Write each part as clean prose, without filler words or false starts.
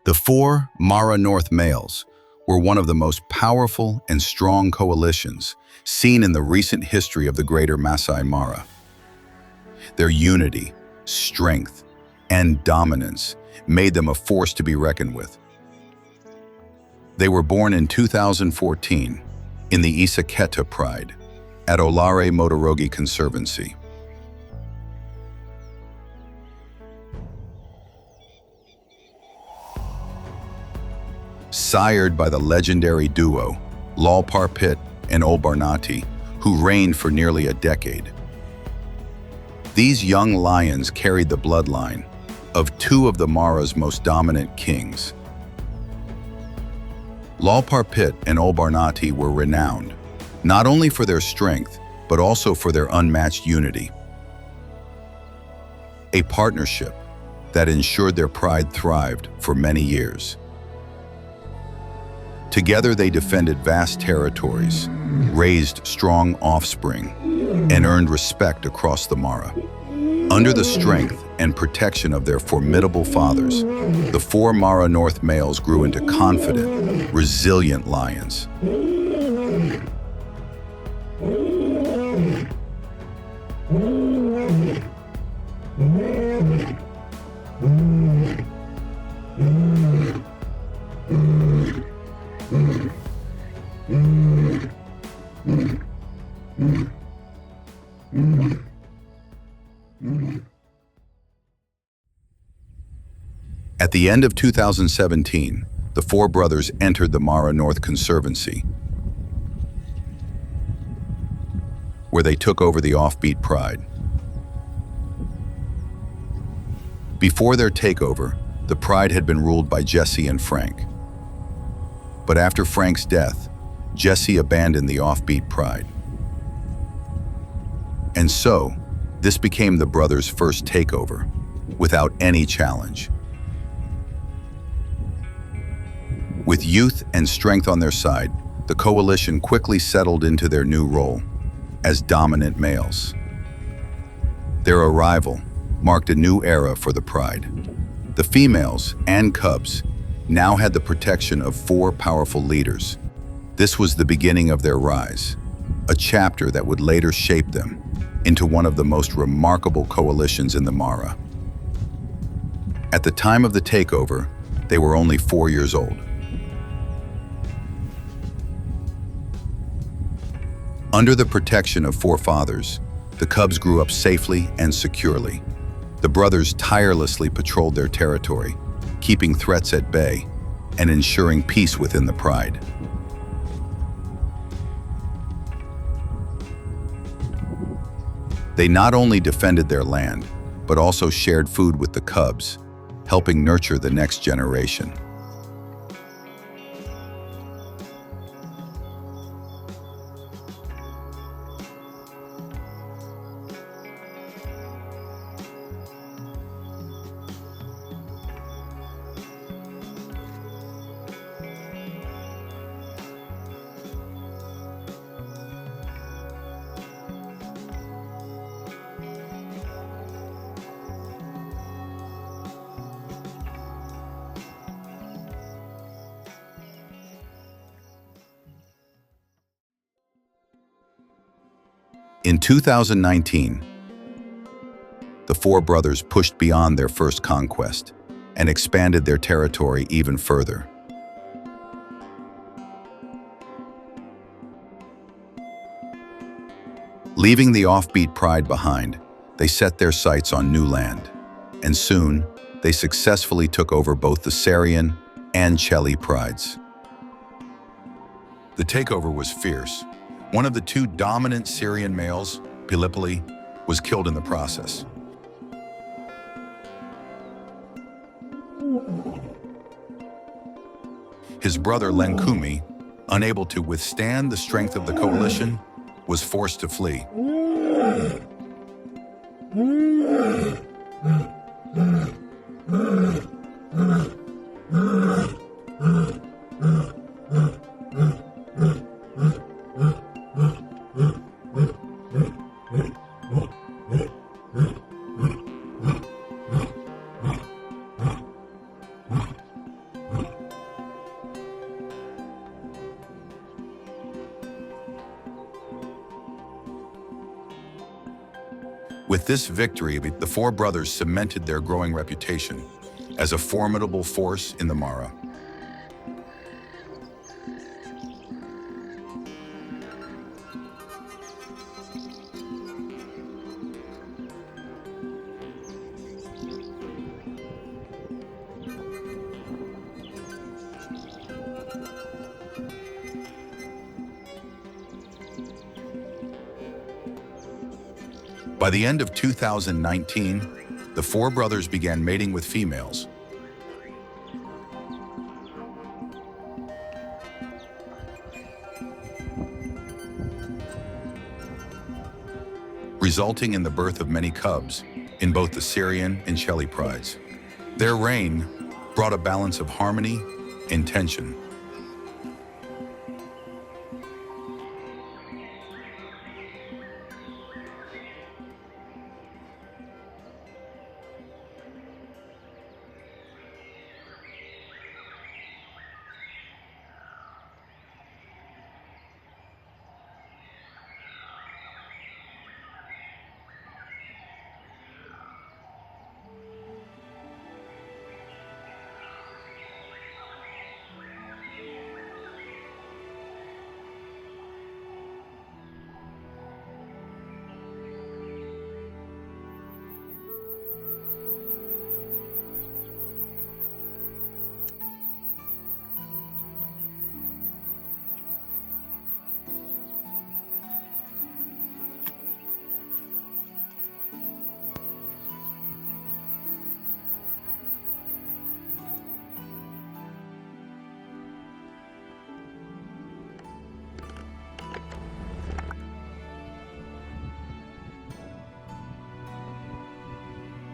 The four Mara North males were one of the most powerful and strong coalitions seen in the recent history of the greater Masai Mara. Their unity, strength, and dominance made them a force to be reckoned with. They were born in 2014 in the Isaketa Pride at Olare Motorogi Conservancy. Sired by the legendary duo, Lalparpit and Olbarnati, who reigned for nearly a decade. These young lions carried the bloodline of two of the Mara's most dominant kings. Lalparpit and Olbarnati were renowned, not only for their strength, but also for their unmatched unity. A partnership that ensured their pride thrived for many years. Together they defended vast territories, raised strong offspring, and earned respect across the Mara. Under the strength and protection of their formidable fathers, the four Mara North males grew into confident, resilient lions. At the end of 2017, the four brothers entered the Mara North Conservancy, where they took over the offbeat Pride. Before their takeover, the Pride had been ruled by Jesse and Frank. But after Frank's death, Jesse abandoned the offbeat Pride. And so, this became the brothers' first takeover, without any challenge. With youth and strength on their side, the coalition quickly settled into their new role as dominant males. Their arrival marked a new era for the Pride. The females and cubs now had the protection of four powerful leaders. This was the beginning of their rise, a chapter that would later shape them into one of the most remarkable coalitions in the Mara. At the time of the takeover, they were only 4 years old. Under the protection of four fathers, the cubs grew up safely and securely. The brothers tirelessly patrolled their territory, keeping threats at bay and ensuring peace within the Pride. They not only defended their land, but also shared food with the cubs, helping nurture the next generation. In 2019, the four brothers pushed beyond their first conquest and expanded their territory even further. Leaving the offbeat Pride behind, they set their sights on new land, and soon they successfully took over both the Sarian and Cheli prides. The takeover was fierce. One of the two dominant Syrian males, Pilipili, was killed in the process. His brother Lenkumi, unable to withstand the strength of the coalition, was forced to flee. this victory, the four brothers cemented their growing reputation as a formidable force in the Mara. By the end of 2019, the four brothers began mating with females, resulting in the birth of many cubs in both the Syrian and Shelly prides. Their reign brought a balance of harmony and tension.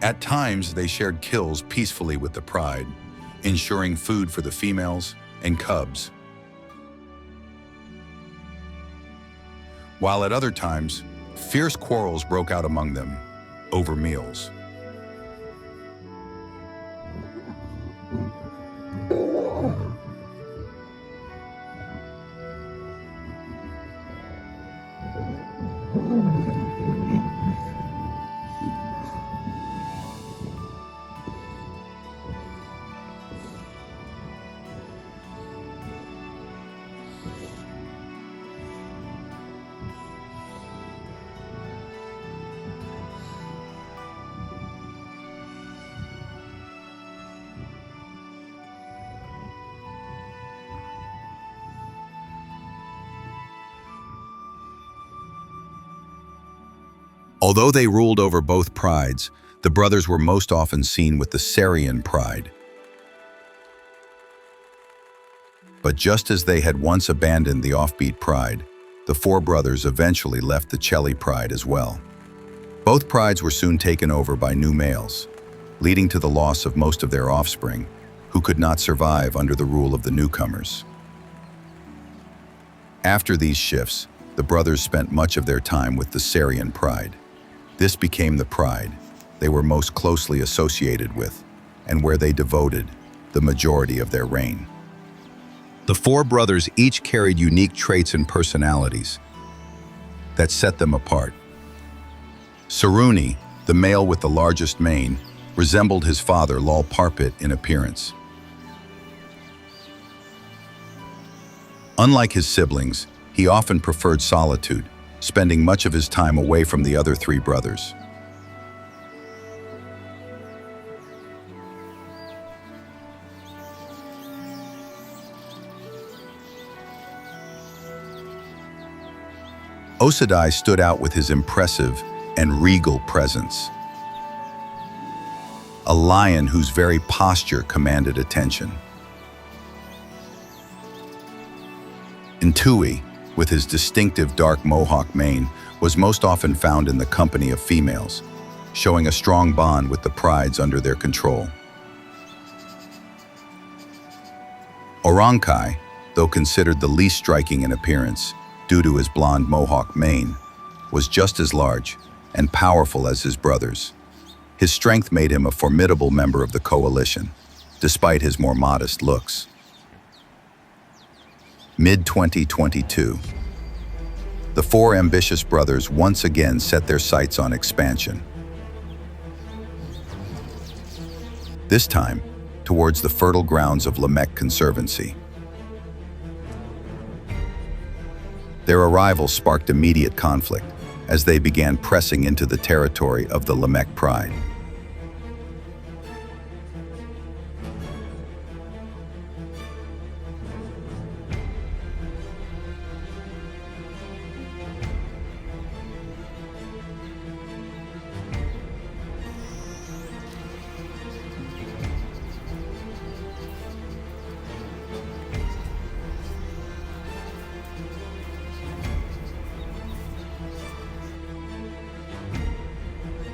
At times, they shared kills peacefully with the pride, ensuring food for the females and cubs. While at other times, fierce quarrels broke out among them over meals. Although they ruled over both prides, the brothers were most often seen with the Syrian pride. But just as they had once abandoned the offbeat pride, the four brothers eventually left the Chelly pride as well. Both prides were soon taken over by new males, leading to the loss of most of their offspring, who could not survive under the rule of the newcomers. After these shifts, the brothers spent much of their time with the Syrian pride. This became the pride they were most closely associated with, and where they devoted the majority of their reign. The four brothers each carried unique traits and personalities that set them apart. Saruni, the male with the largest mane, resembled his father Lal Parpit in appearance. Unlike his siblings, he often preferred solitude, spending much of his time away from the other three brothers. Osadai stood out with his impressive and regal presence, a lion whose very posture commanded attention. Ntui, with his distinctive dark mohawk mane, was most often found in the company of females, showing a strong bond with the prides under their control. Orankai, though considered the least striking in appearance due to his blonde mohawk mane, was just as large and powerful as his brothers. His strength made him a formidable member of the coalition, despite his more modest looks. Mid-2022, the four ambitious brothers once again set their sights on expansion, this time towards the fertile grounds of Lamech Conservancy. Their arrival sparked immediate conflict as they began pressing into the territory of the Lamech Pride.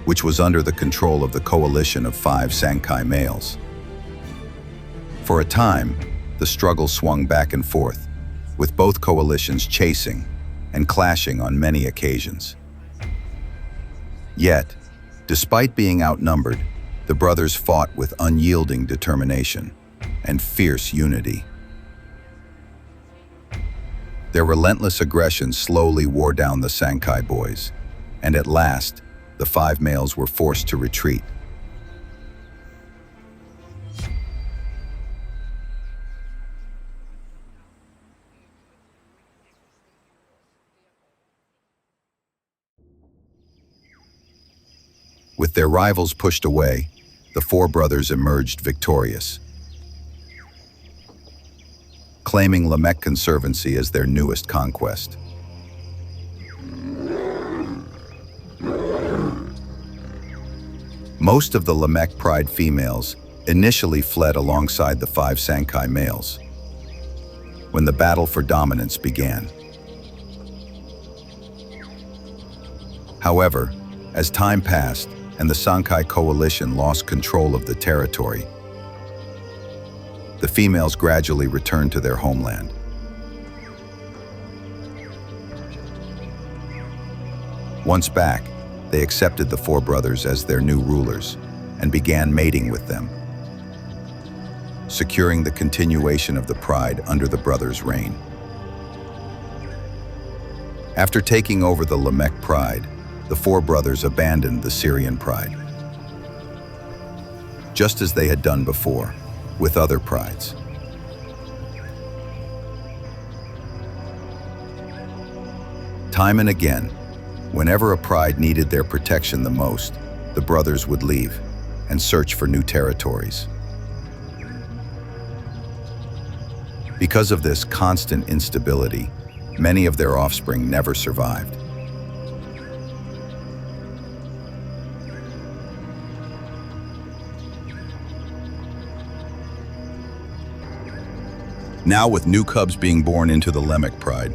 Which was under the control of the coalition of 5 Sankai males. For a time, the struggle swung back and forth, with both coalitions chasing and clashing on many occasions. Yet, despite being outnumbered, the brothers fought with unyielding determination and fierce unity. Their relentless aggression slowly wore down the Sankai boys, and at last, the 5 males were forced to retreat. With their rivals pushed away, the 4 brothers emerged victorious, claiming Lamech Conservancy as their newest conquest. Most of the Lamech Pride females initially fled alongside the 5 Sankai males when the battle for dominance began. However, as time passed and the Sankai coalition lost control of the territory, the females gradually returned to their homeland. Once back, they accepted the 4 brothers as their new rulers and began mating with them, securing the continuation of the pride under the brothers' reign. After taking over the Lamech Pride, the 4 brothers abandoned the Syrian Pride, just as they had done before with other prides. Time and again, whenever a pride needed their protection the most, the brothers would leave and search for new territories. Because of this constant instability, many of their offspring never survived. Now, with new cubs being born into the Lamech Pride,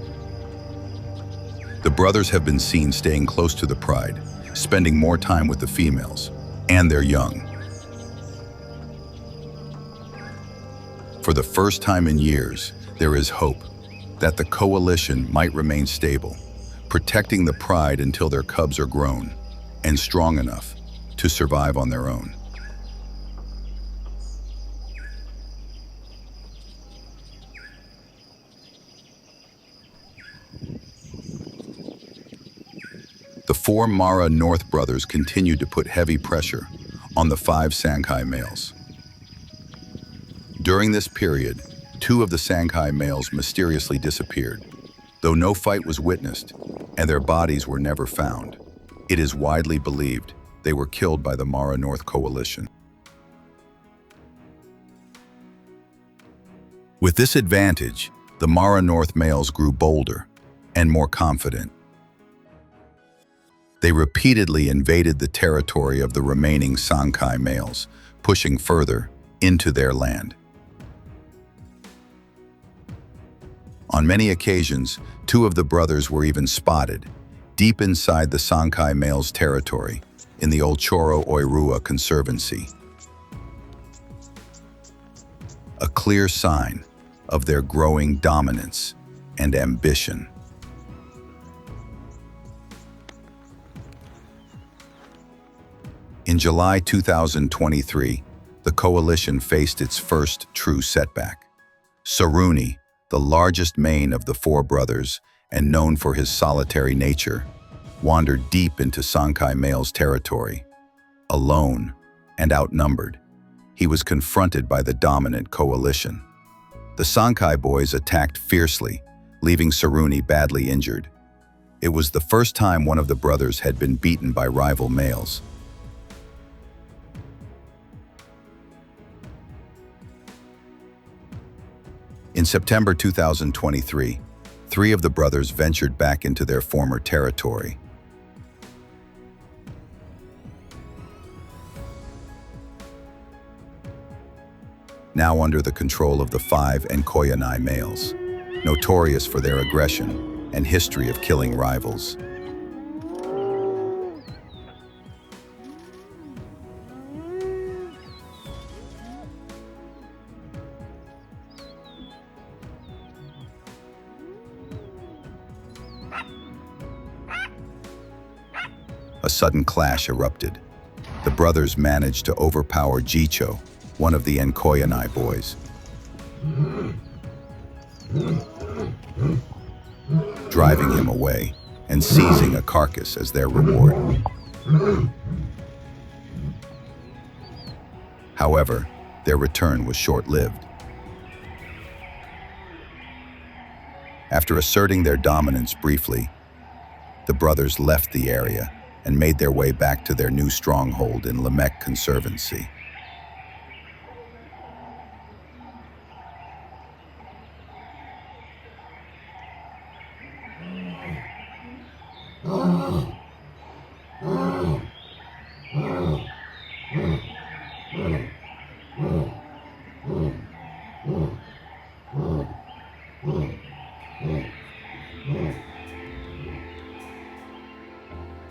the brothers have been seen staying close to the pride, spending more time with the females and their young. For the first time in years, there is hope that the coalition might remain stable, protecting the pride until their cubs are grown and strong enough to survive on their own. The 4 Mara North brothers continued to put heavy pressure on the 5 Sankai males. During this period, 2 of the Sankai males mysteriously disappeared, though no fight was witnessed and their bodies were never found. It is widely believed they were killed by the Mara North coalition. With this advantage, the Mara North males grew bolder and more confident. They repeatedly invaded the territory of the remaining Sankai males, pushing further into their land. On many occasions, 2 of the brothers were even spotted deep inside the Sankai males' territory in the Olchoro Oirua Conservancy, a clear sign of their growing dominance and ambition. In July 2023, the coalition faced its first true setback. Saruni, the largest mane of the 4 brothers and known for his solitary nature, wandered deep into Sankai males' territory, alone and outnumbered. he was confronted by the dominant coalition. The Sankai boys attacked fiercely, leaving Saruni badly injured. It was the first time one of the brothers had been beaten by rival males. In September 2023, three of the brothers ventured back into their former territory. Now under the control of the 5 Nkoyanai males, notorious for their aggression and history of killing rivals. A sudden clash erupted. The brothers managed to overpower Jicho, one of the Nkoyanai boys, driving him away and seizing a carcass as their reward. However, their return was short-lived. After asserting their dominance briefly, the brothers left the area and made their way back to their new stronghold in Lamech Conservancy.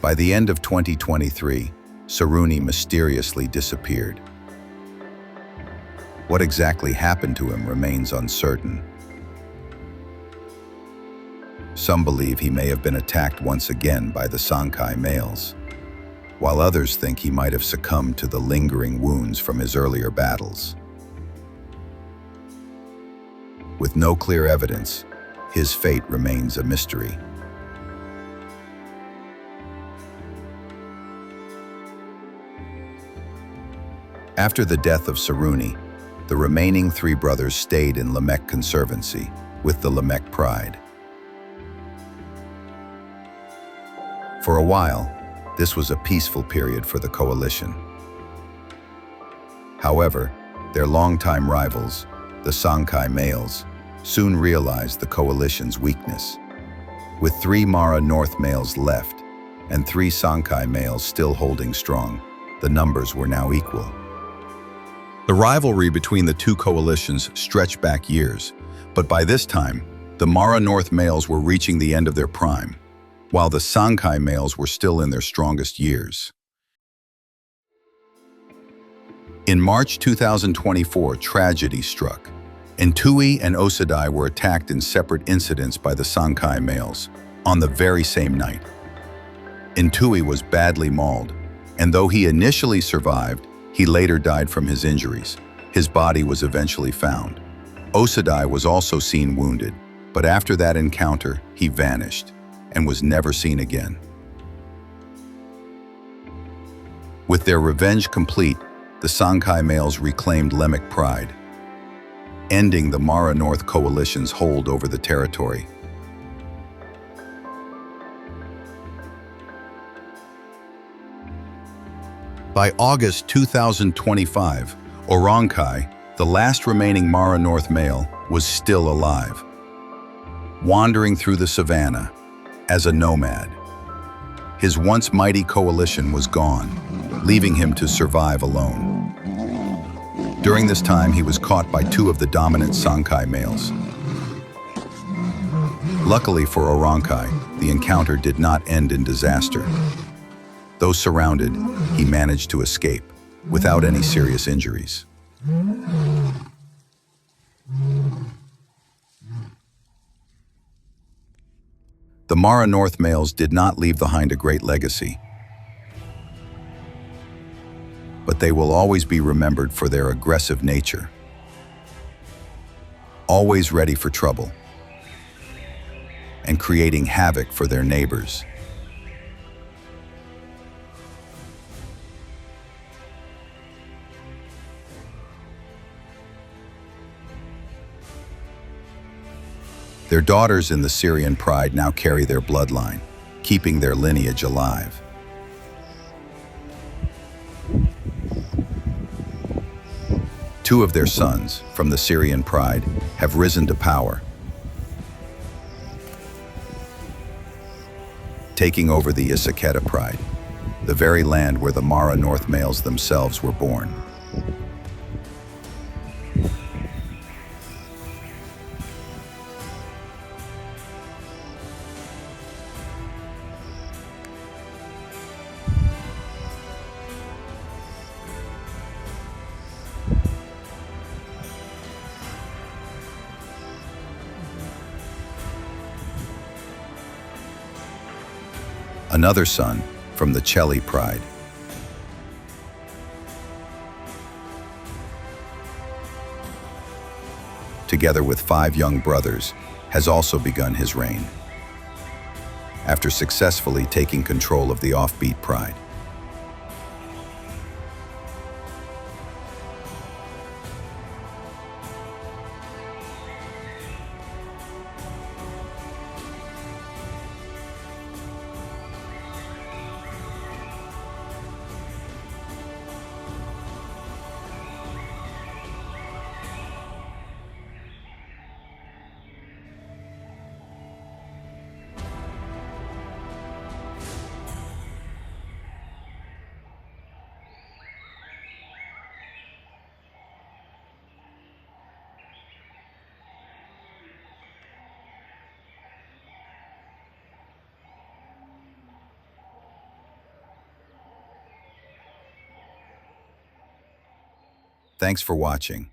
By the end of 2023, Saruni mysteriously disappeared. What exactly happened to him remains uncertain. Some believe he may have been attacked once again by the Sankai males, while others think he might have succumbed to the lingering wounds from his earlier battles. With no clear evidence, his fate remains a mystery. After the death of Saruni, the remaining 3 brothers stayed in Lamech Conservancy with the Lamech Pride. For a while, this was a peaceful period for the coalition. However, their longtime rivals, the Sankai males, soon realized the coalition's weakness. With 3 Mara North males left and 3 Sankai males still holding strong, the numbers were now equal. The rivalry between the 2 coalitions stretched back years, but by this time, the Mara North males were reaching the end of their prime, while the Sankai males were still in their strongest years. In March 2024, tragedy struck. Ntui and Osadai were attacked in separate incidents by the Sankai males on the very same night. Ntui was badly mauled, and though he initially survived, he later died from his injuries. His body was eventually found. Osadai was also seen wounded, but after that encounter, he vanished and was never seen again. With their revenge complete, the Sankai males reclaimed Lamech Pride, ending the Mara North Coalition's hold over the territory. By August 2025, Orankai, the last remaining Mara North male, was still alive, wandering through the savannah as a nomad. His once mighty coalition was gone, leaving him to survive alone. During this time, he was caught by 2 of the dominant Sankai males. Luckily for Orankai, the encounter did not end in disaster. Though surrounded, he managed to escape without any serious injuries. The Mara North males did not leave behind a great legacy, but they will always be remembered for their aggressive nature, always ready for trouble, and creating havoc for their neighbors. Their daughters in the Syrian pride now carry their bloodline, keeping their lineage alive. Two of their sons, from the Syrian pride, have risen to power, taking over the Issacheta pride, the very land where the Mara North males themselves were born. Another son, from the Cheli pride, together with 5 young brothers, has also begun his reign, after successfully taking control of the offbeat pride. Thanks for watching.